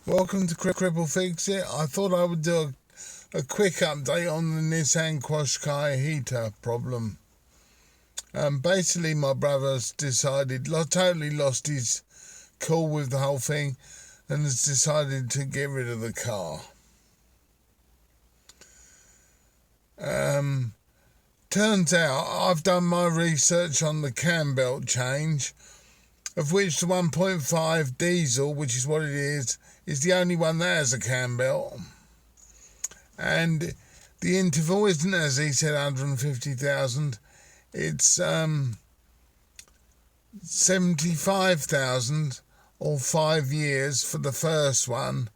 Welcome to Cripple Fix It. I thought I would do a quick update on the Nissan Qashqai heater problem. Basically, my brother's totally lost his cool with the whole thing and has decided to get rid of the car. Turns out I've done my research on the cam belt change, of which the 1.5 diesel, which is what it is the only one that has a cam belt. And the interval isn't, as he said, 150,000. It's 75,000 or 5 years for the first one,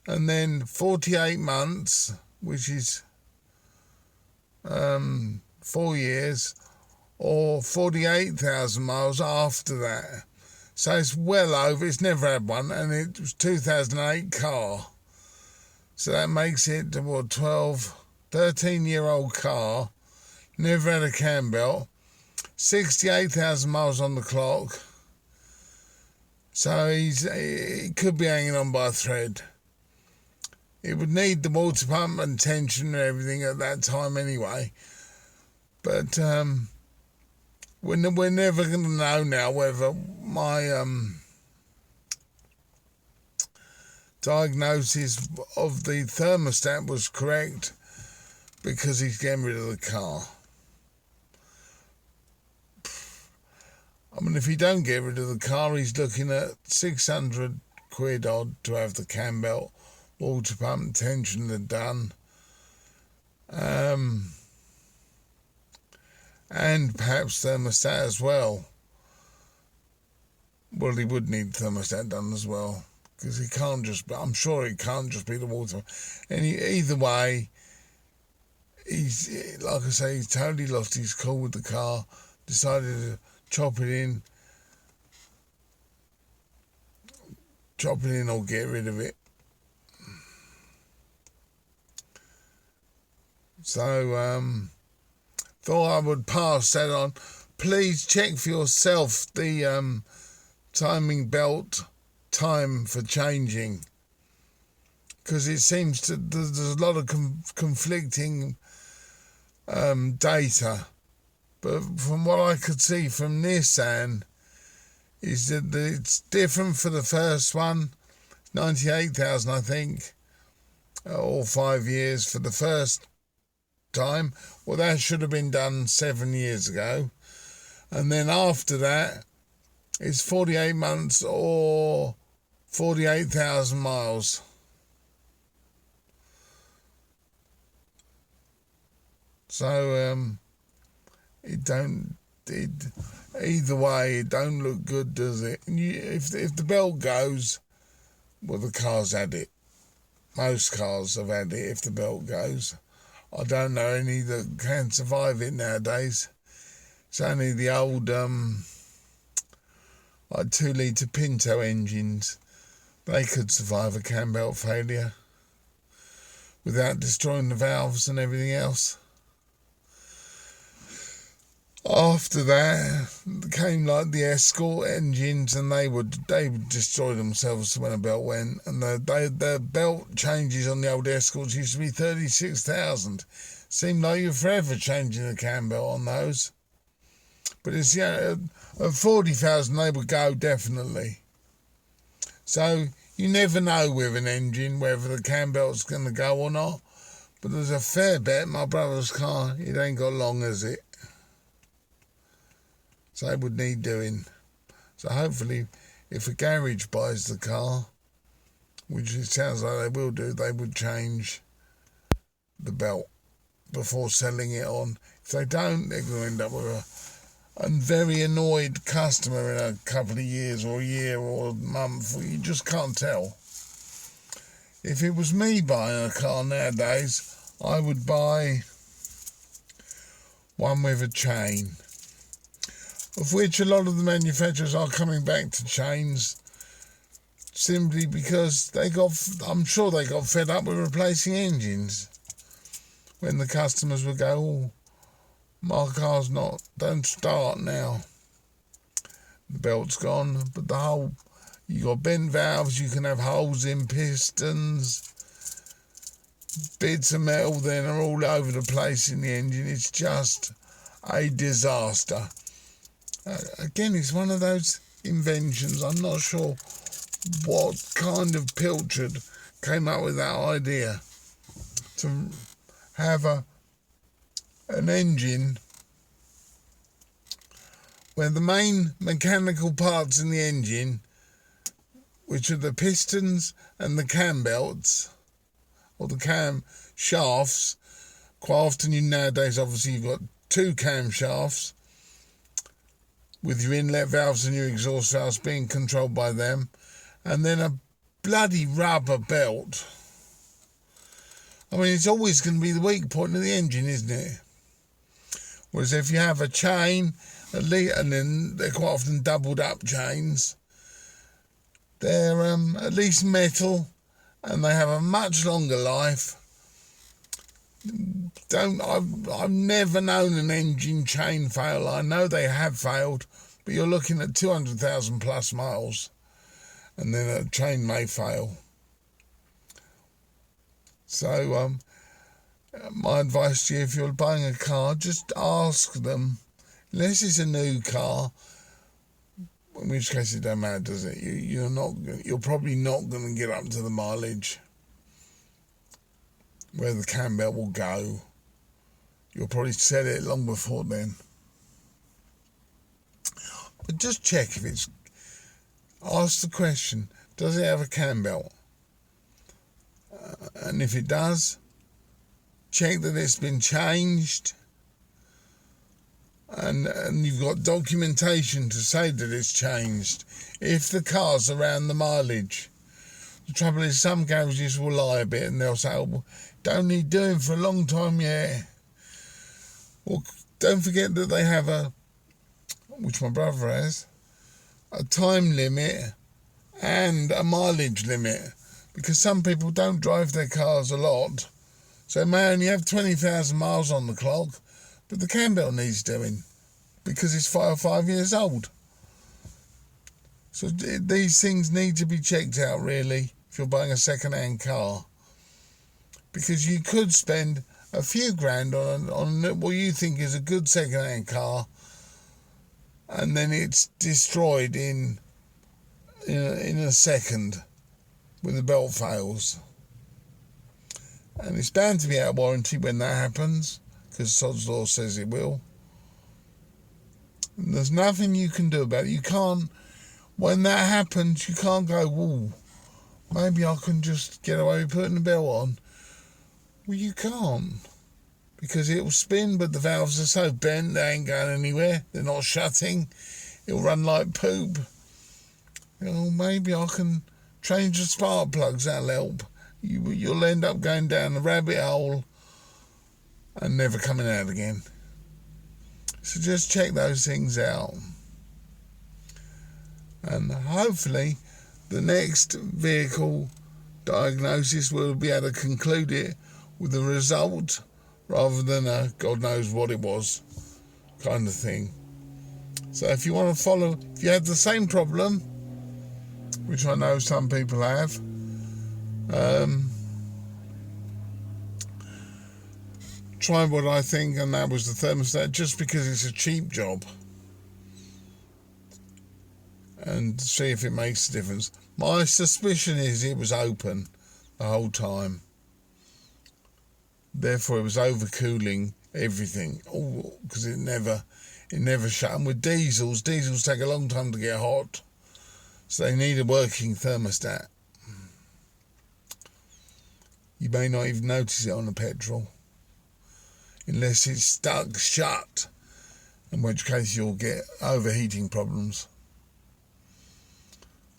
and then 48 months, which is 4 years, or 48,000 miles after that. So it's well over. It's never had one, and it was 2008 car. So that makes it a 13-year-old car, never had a cam belt, 68,000 miles on the clock. So he could be hanging on by a thread. It would need the water pump and tension and everything at that time anyway. But we're never going to know now whether my diagnosis of the thermostat was correct, because he's getting rid of the car. I mean, if he don't get rid of the car, he's looking at 600 quid odd to have the cam belt, water pump, tensioner done. And perhaps thermostat as well. Well, he would need thermostat done as well, because I'm sure it can't just be the water. Either way, he's, like I say, he's totally lost his cool with the car, decided to chop it in or get rid of it. So, thought I would pass that on. Please check for yourself the timing belt time for changing, because it seems there's a lot of conflicting data. But from what I could see from Nissan, is that it's different for the first one, 98,000 I think, or 5 years for the first time. Well, that should have been done 7 years ago. And then after that, it's 48 months or 48,000 miles. So either way, it don't look good, does it? If the belt goes, well, the car's had it. Most cars have had it if the belt goes. I don't know any that can survive it nowadays. It's only the old like 2-litre Pinto engines. They could survive a cam belt failure without destroying the valves and everything else. After that came like the Escort engines, and they would destroy themselves when a belt went. And the belt changes on the old Escorts used to be 36,000. Seemed like you're forever changing the cam belt on those. But it's at 40,000 they would go definitely. So you never know with an engine whether the cam belt's going to go or not. But there's a fair bet my brother's car, it ain't got long, has it? So it would need doing. So hopefully, if a garage buys the car, which it sounds like they will do, they would change the belt before selling it on. If they don't, they're going to end up with a very annoyed customer in a couple of years, or a year, or a month. You just can't tell. If it was me buying a car nowadays, I would buy one with a chain, of which a lot of the manufacturers are coming back to chains, simply because I'm sure they got fed up with replacing engines. When the customers would go, "Oh, my car's don't start now. The belt's gone," but the whole You got bent valves, you can have holes in pistons, bits of metal then are all over the place in the engine. It's just a disaster. Again, it's one of those inventions. I'm not sure what kind of pilchard came up with that idea to have an engine where the main mechanical parts in the engine, which are the pistons and the cam belts, or the cam shafts. Quite often nowadays, obviously, you've got two cam shafts with your inlet valves and your exhaust valves being controlled by them, and then a bloody rubber belt. I mean, it's always going to be the weak point of the engine, isn't it? Whereas if you have a chain, and then they're quite often doubled up chains, they're at least metal, and they have a much longer life. I've never known an engine chain fail. I know they have failed, but you're looking at 200,000 plus miles, and then a chain may fail. So my advice to you, if you're buying a car, just ask them, unless it's a new car, in which case it don't matter, does it? You're probably not going to get up to the mileage where the cam belt will go. You'll probably set it long before then. But just check if it's... Ask the question, does it have a cam belt? And if it does, check that it's been changed, and you've got documentation to say that it's changed if the car's around the mileage. The trouble is, some garages will lie a bit and they'll say, oh, well, don't need doing for a long time yet. Well, don't forget that they have which my brother has, a time limit and a mileage limit, because some people don't drive their cars a lot, so they may only have 20,000 miles on the clock, but the cam belt needs doing because it's 5 years old. So these things need to be checked out, really, if you're buying a second-hand car, because you could spend a few grand on what you think is a good second-hand car, and then it's destroyed in a second when the belt fails. And it's bound to be out of warranty when that happens, because Sod's Law says it will. And there's nothing you can do about it. You can't, when that happens, you can't go, whoa, maybe I can just get away with putting the belt on. Well, you can't, because it will spin, but the valves are so bent, they ain't going anywhere. They're not shutting. It'll run like poop. Maybe I can change the spark plugs, that'll help. You'll end up going down the rabbit hole and never coming out again. So just check those things out. And hopefully the next vehicle diagnosis will be able to conclude it with a result rather than a God knows what it was kind of thing. So if you want to follow, if you have the same problem, which I know some people have, try what I think, and that was the thermostat, just because it's a cheap job, and see if it makes a difference. My suspicion is it was open the whole time, therefore it was overcooling everything, because it never shut. And with diesels take a long time to get hot, so they need a working thermostat. You may not even notice it on the petrol, unless it's stuck shut, in which case you'll get overheating problems.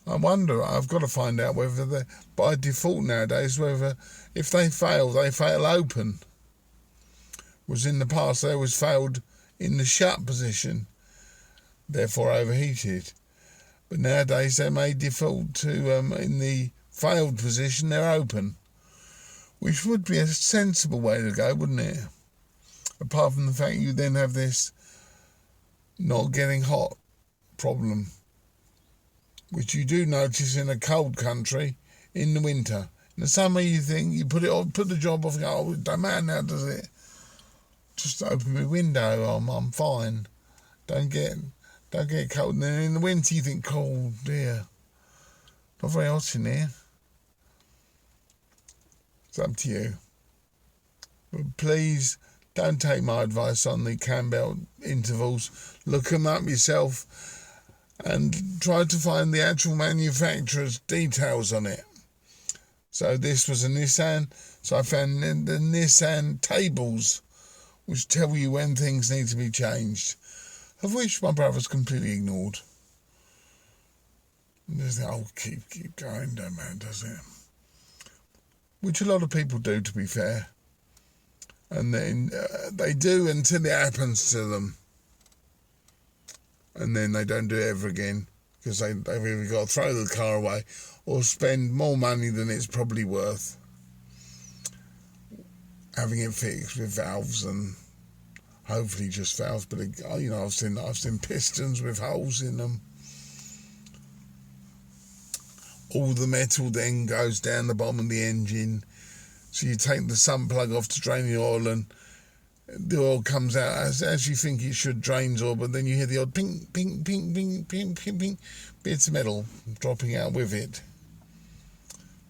I wonder, I've got to find out whether they, by default nowadays, whether if they fail open. Was in the past they always failed in the shut position, therefore overheated. But nowadays they may default to in the failed position, they're open, which would be a sensible way to go, wouldn't it? Apart from the fact you then have this not getting hot problem, which you do notice in a cold country in the winter. In the summer, you think you put it on, put the job off, and go, oh, it don't matter now, does it? Just open my window, I'm fine. Don't get cold. And then in the winter, you think, oh dear, not very hot in here. It's up to you. But please don't take my advice on the cam belt intervals. Look them up yourself and try to find the actual manufacturer's details on it. So this was a Nissan, so I found the Nissan tables, which tell you when things need to be changed, of which my brother's completely ignored. And just think, oh, keep going, don't matter, does it? Which a lot of people do, to be fair. And then they do until it happens to them. And then they don't do it ever again, because they've either got to throw the car away or spend more money than it's probably worth having it fixed with valves, and hopefully just valves. But I've seen pistons with holes in them. All the metal then goes down the bottom of the engine. So you take the sump plug off to drain the oil, and the oil comes out as you think it should, drains oil, but then you hear the odd ping, ping, ping, ping, ping, ping, ping, bits of metal dropping out with it.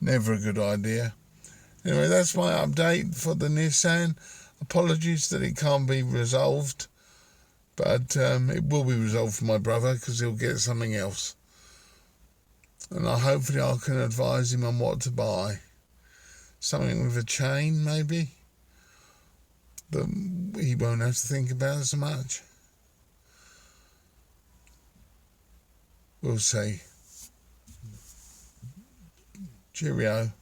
Never a good idea. Anyway, that's my update for the Nissan. Apologies that it can't be resolved, but it will be resolved for my brother, because he'll get something else. And hopefully I can advise him on what to buy. Something with a chain, maybe, that he won't have to think about as much. We'll see. Cheerio.